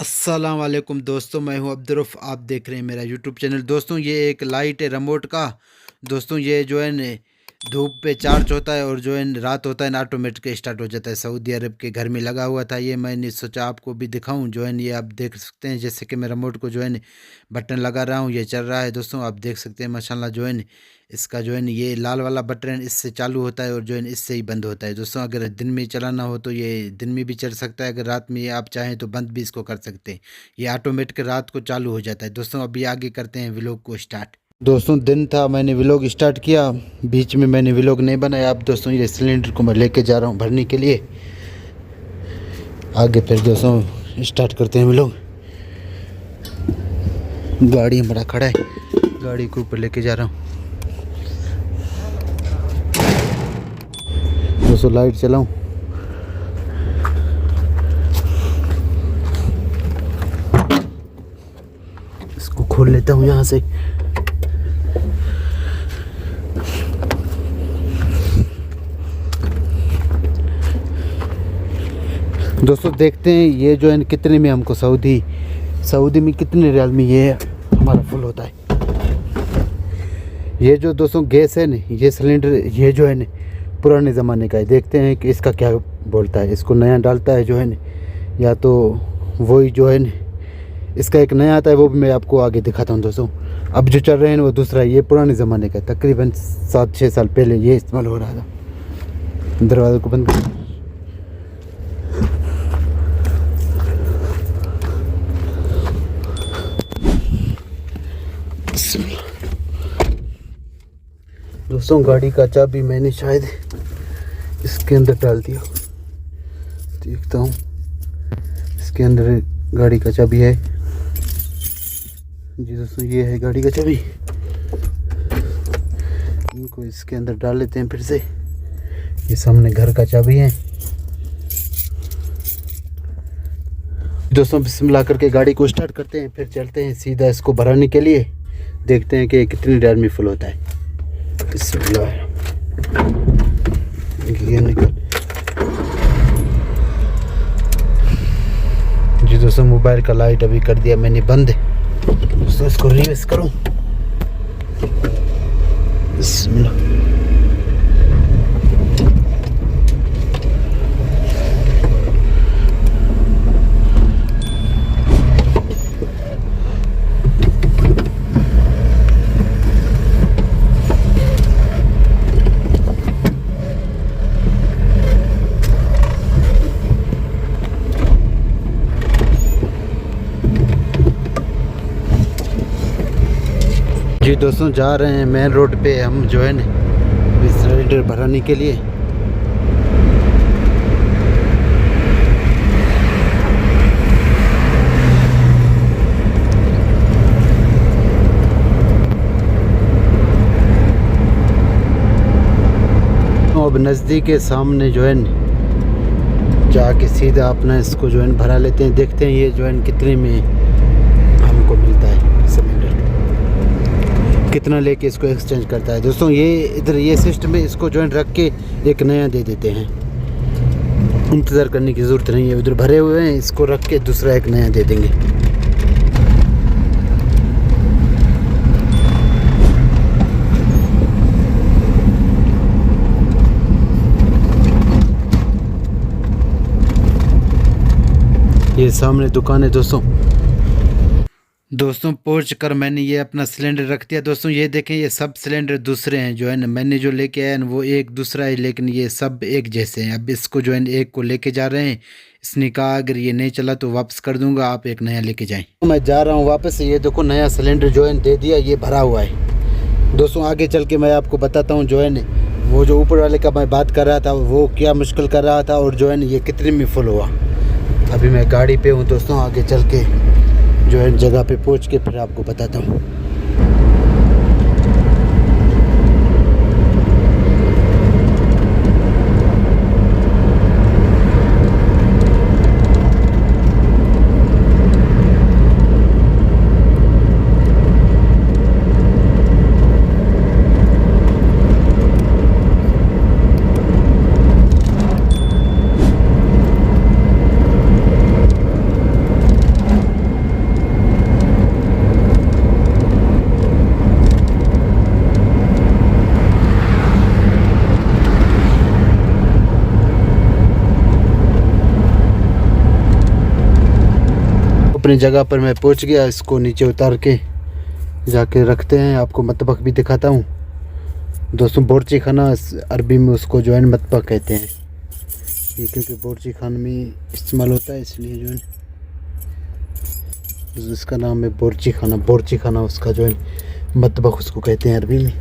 अस्सलाम वालेकुम दोस्तों, मैं हूं अब्दुरफ़। आप देख रहे हैं मेरा यूट्यूब चैनल। दोस्तों ये एक लाइट है रिमोट का। दोस्तों ये जो है न धूप पे चार्ज होता है और जो है न रात होता है ना ऑटोमेटिक स्टार्ट हो जाता है। सऊदी अरब के घर में लगा हुआ था ये, मैंने सोचा आपको भी दिखाऊं। जो है न ये आप देख सकते हैं, जैसे कि मैं रिमोट को जो है न बटन लगा रहा हूं, ये चल रहा है। दोस्तों आप देख सकते हैं माशाल्लाह। जो है न इसका जो है न ये लाल वाला बटन इससे चालू होता है और जो है न इससे ही बंद होता है। दोस्तों अगर दिन में चलाना हो तो ये दिन में भी चल सकता है, अगर रात में आप चाहें तो बंद भी इसको कर सकते हैं। ये ऑटोमेटिक रात को चालू हो जाता है। दोस्तों अभी आगे करते हैं व्लॉग को स्टार्ट। दोस्तों दिन था, मैंने व्लॉग स्टार्ट किया, बीच में मैंने व्लॉग नहीं बनाया। अब दोस्तों ये सिलेंडर को मैं लेके जा रहा हूँ भरने के लिए। आगे फिर दोस्तों स्टार्ट करते हैं व्लॉग। गाड़ी हमारा खड़ा है, गाड़ी को ऊपर लेके जा रहा हूँ। दोस्तों लाइट चलाऊँ, इसको खोल लेता हूँ यहाँ से। दोस्तों देखते हैं ये जो है कितने में हमको सऊदी में कितने रियाल में ये हमारा फुल होता है। ये जो दोस्तों गैस है न, ये सिलेंडर ये जो है न पुराने ज़माने का है। देखते हैं कि इसका क्या बोलता है। इसको नया डालता है जो है न, या तो वही जो है न इसका एक नया आता है, वो भी मैं आपको आगे दिखाता हूँ। दोस्तों अब जो चल रहे हैं वो दूसरा है, ये पुराने ज़माने का, तकरीबन 7-6 साल पहले ये इस्तेमाल हो रहा था। दरवाज़े को बंद कर। दोस्तों गाड़ी का चाबी मैंने शायद इसके अंदर डाल दिया, देखता हूँ। इसके अंदर गाड़ी का चाबी है जी। दोस्तों ये है गाड़ी का चाबी, इनको इसके अंदर डाल लेते हैं फिर से। ये सामने घर का चाबी है। दोस्तों बिस्मिल्लाह करके गाड़ी को स्टार्ट करते हैं, फिर चलते हैं सीधा इसको भराने के लिए। देखते हैं कि कितनी देर में फुल होता है। बिस्मिल्लाह, ये निकल जी। दोस्तों मोबाइल का लाइट अभी कर दिया मैंने बंद। दोस्तों इसको रिवर्स करूं। बिस्मिल्लाह, जी। दोस्तों जा रहे हैं मेन रोड पे हम जो है न सिलेंडर भराने के लिए। तो अब नज़दीक के सामने जो है न जाके सीधा अपना इसको जो है भरा लेते हैं। देखते हैं ये जो है कितने में हमको मिलता है सिलेंडर, कितना लेके इसको एक्सचेंज करता है। दोस्तों ये इधर ये सिस्टम है, इसको जॉइंट रख के एक नया दे देते हैं। इंतज़ार करने की ज़रूरत नहीं है, उधर भरे हुए हैं, इसको रख के दूसरा एक नया दे देंगे। ये सामने दुकान है। दोस्तों पहुंच कर मैंने ये अपना सिलेंडर रख दिया। दोस्तों ये देखें, ये सब सिलेंडर दूसरे हैं जो है ना। मैंने जो लेके आया ना वो एक दूसरा है, लेकिन ये सब एक जैसे हैं। अब इसको जो है ना एक को लेके जा रहे हैं। इसने कहा अगर ये नहीं चला तो वापस कर दूंगा, आप एक नया लेके जाएं। तो मैं जा रहा हूँ वापस। ये देखो नया सिलेंडर जो है दे दिया, ये भरा हुआ है। दोस्तों आगे चल के मैं आपको बताता हूँ जो है ना, वो जो ऊपर वाले का मैं बात कर रहा था वो क्या मुश्किल कर रहा था, और जो है ना ये कितने में फुल हुआ। अभी मैं गाड़ी पे हूँ दोस्तों, आगे चल के जो है जगह पे पहुँच के फिर आपको बताता हूँ। अपनी जगह पर मैं पहुंच गया। इसको नीचे उतार के जाके रखते हैं। आपको मतबख भी दिखाता हूँ दोस्तों। बोरची खाना अरबी में उसको जो है मतबख कहते हैं। ये क्योंकि बोरची खाने में इस्तेमाल होता है इसलिए जो है इसका नाम है बोरची खाना। बोरची खाना उसका जो है मतबख उसको कहते हैं अरबी में।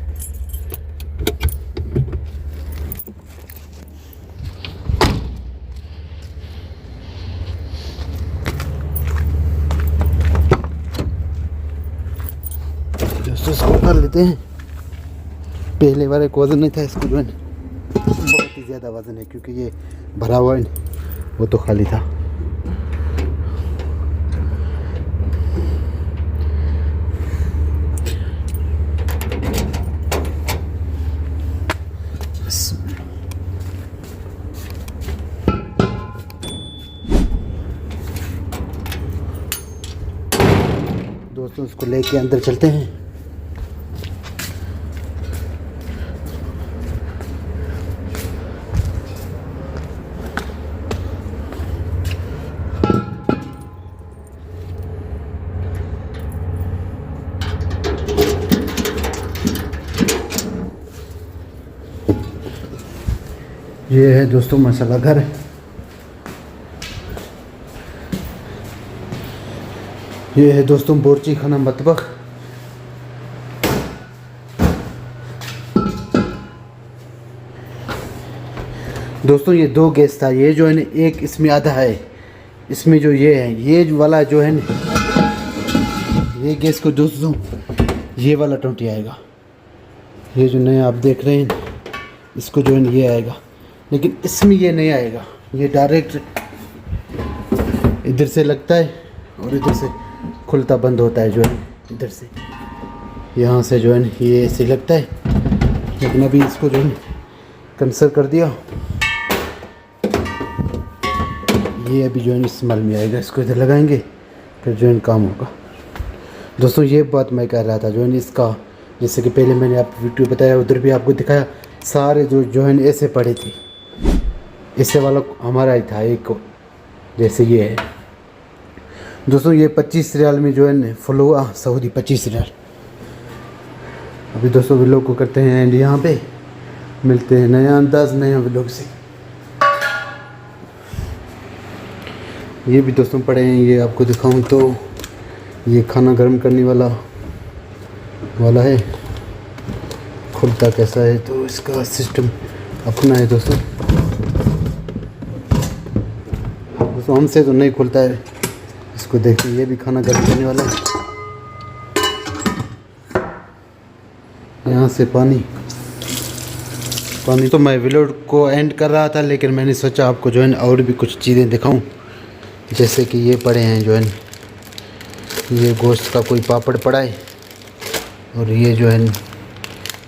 दोस्तों इसको कर लेते हैं। पहले बार एक वज़न नहीं था, इसको जो है बहुत ही ज़्यादा वज़न है क्योंकि ये भरा हुआ है, वो तो खाली था। दोस्तों इसको लेके अंदर चलते हैं। ये है दोस्तों मसाला घर। ये है दोस्तों बोरची खाना मतबख। दोस्तों ये 2 गैस था। ये जो है ना एक इसमें आधा है, इसमें जो ये है ये वाला जो है ना ये गैस को दोस्तों ये वाला टोंटी आएगा। ये जो नया आप देख रहे हैं इसको जो है ना ये आएगा, लेकिन इसमें ये नहीं आएगा। ये डायरेक्ट इधर से लगता है और इधर से खुलता बंद होता है जो है इधर से, यहाँ से जो है ना ये ऐसे लगता है। लेकिन अभी इसको जो है कैंसिल कर दिया। ये अभी जो है इस्तेमाल में आएगा। इसको इधर लगाएंगे फिर जो है काम होगा। दोस्तों ये बात मैं कह रहा था जो है इसका, जैसे कि पहले मैंने आप वीडियो बताया उधर भी आपको दिखाया, सारे जो है ऐसे पड़े थे। इससे वाला हमारा ही था एक, जैसे ये है दोस्तों। ये 25 रियाल में जो है फुल हुआ सऊदी 25 रियाल। अभी दोस्तों व्लॉग को करते हैं एंड यहाँ पे मिलते हैं नया अंदाज नया व्लॉग से। ये भी दोस्तों पड़े हैं, ये आपको दिखाऊं तो ये खाना गर्म करने वाला है। खुलता कैसा है तो इसका सिस्टम अपना है दोस्तों। हमसे तो नहीं खुलता है। इसको देखिए ये भी खाना गर्म करने वाला है। यहाँ से पानी तो मैं व्लॉग को एंड कर रहा था, लेकिन मैंने सोचा आपको जो है और भी कुछ चीज़ें दिखाऊं। जैसे कि ये पड़े हैं जो है ये गोश्त का कोई पापड़ पड़ा है, और ये जो है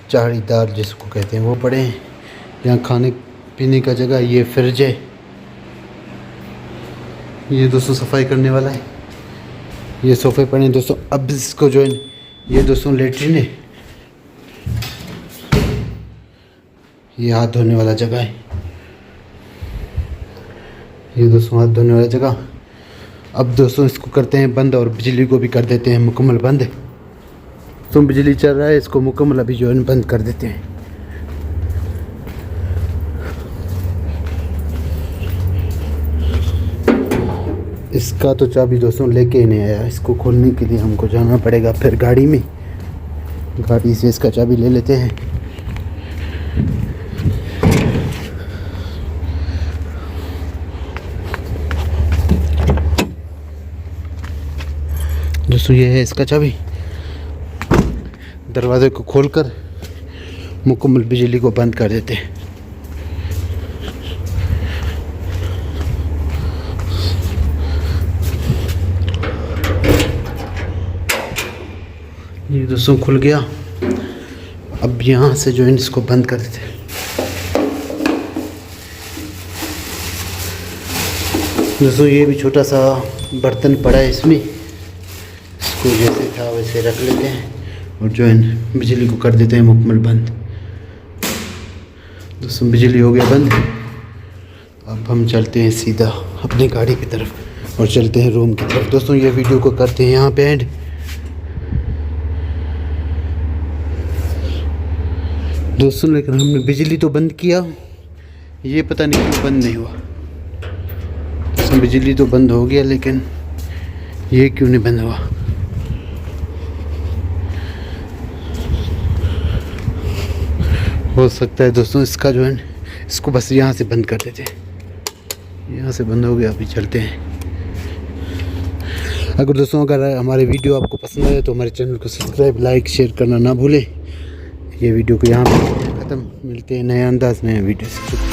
चाड़ीदार जिसको कहते हैं वो पड़े हैं। यहाँ खाने पीने का जगह, ये फ्रिज है। ये दोस्तों सफाई करने वाला है। ये सोफ़े पड़े हैं दोस्तों। अब इसको जो है ये दोस्तों लेटरिन है। ये हाथ धोने वाला जगह है। ये दोस्तों हाथ धोने वाला जगह। अब दोस्तों इसको करते हैं बंद और बिजली को भी कर देते हैं मुकम्मल बंद। तो बिजली चल रहा है, इसको मुकम्मल अभी जो है बंद कर देते हैं। इसका तो चाबी दोस्तों लेके ही नहीं आया। इसको खोलने के लिए हमको जाना पड़ेगा फिर गाड़ी में। गाड़ी से इसका चाबी ले लेते हैं। दोस्तों ये है इसका चाबी। दरवाजे को खोलकर मुकम्मल बिजली को बंद कर देते हैं। ये दोस्तों खुल गया। अब यहाँ से जो है इसको बंद कर देते हैं। दोस्तों ये भी छोटा सा बर्तन पड़ा है इसमें, इसको जैसे था वैसे रख लेते हैं और जो है बिजली को कर देते हैं मुकम्मल बंद। दोस्तों बिजली हो गया बंद। अब हम चलते हैं सीधा अपनी गाड़ी की तरफ। और चलते हैं रूम की तरफ। दोस्तों ये वीडियो को करते हैं यहाँ पे एंड। दोस्तों लेकिन हमने बिजली तो बंद किया, ये पता नहीं क्यों बंद नहीं हुआ। बिजली तो बंद हो गया लेकिन ये क्यों नहीं बंद हुआ। हो सकता है दोस्तों इसका जो है इसको बस यहाँ से बंद कर देते हैं। यहाँ से बंद हो गया, अभी चलते हैं। अगर दोस्तों अगर हमारे वीडियो आपको पसंद आए तो हमारे चैनल को सब्सक्राइब, लाइक, शेयर करना ना भूलें। ये वीडियो को यहाँ पे ख़त्म, मिलते हैं नए अंदाज में वीडियो से।